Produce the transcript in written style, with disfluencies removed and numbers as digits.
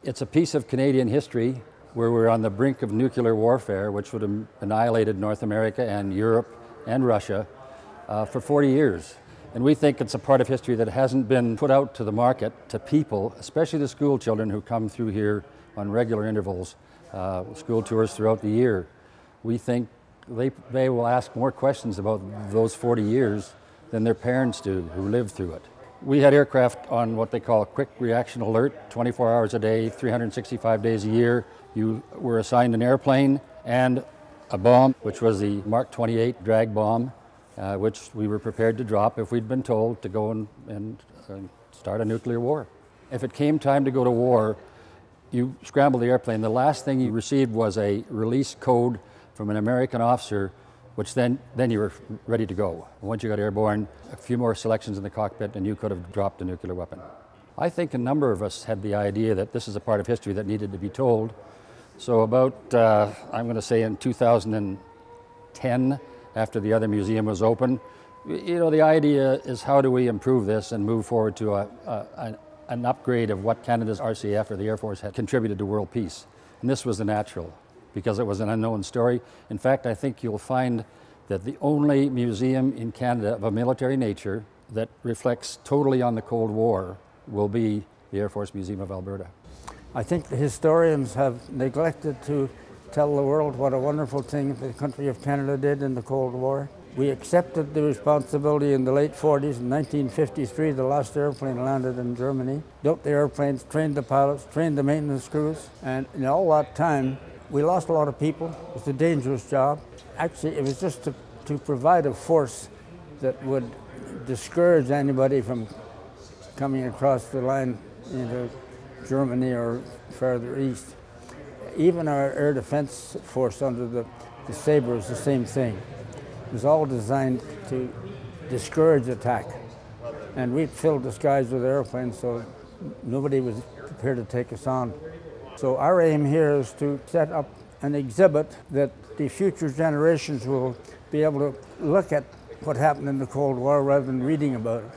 It's a piece of Canadian history where we're on the brink of nuclear warfare, which would have annihilated North America and Europe and Russia for 40 years. And we think it's a part of history that hasn't been put out to the market, to people, especially the school children who come through here on regular intervals, school tours throughout the year. We think they will ask more questions about those 40 years than their parents do who lived through it. We had aircraft on what they call a quick reaction alert, 24 hours a day, 365 days a year. You were assigned an airplane and a bomb, which was the Mark 28 drag bomb, which we were prepared to drop if we'd been told to go and start a nuclear war. If it came time to go to war, you scrambled the airplane. The last thing you received was a release code from an American officer, which then you were ready to go. Once you got airborne, a few more selections in the cockpit and you could have dropped a nuclear weapon. I think a number of us had the idea that this is a part of history that needed to be told. So about, I'm going to say in 2010, after the other museum was open, the idea is how do we improve this and move forward to an upgrade of what Canada's RCF or the Air Force had contributed to world peace. And this was the natural, because it was an unknown story. In fact, I think you'll find that the only museum in Canada of a military nature that reflects totally on the Cold War will be the Air Force Museum of Alberta. I think the historians have neglected to tell the world what a wonderful thing the country of Canada did in the Cold War. We accepted the responsibility in the late 40s. In 1953, the last airplane landed in Germany, built the airplanes, trained the pilots, trained the maintenance crews, and in all that time, we lost a lot of people. It was a dangerous job. Actually, it was just to provide a force that would discourage anybody from coming across the line into Germany or further east. Even our air defense force under the Sabre is the same thing. It was all designed to discourage attack. And we filled the skies with airplanes, so nobody was prepared to take us on. So our aim here is to set up an exhibit that the future generations will be able to look at what happened in the Cold War rather than reading about it.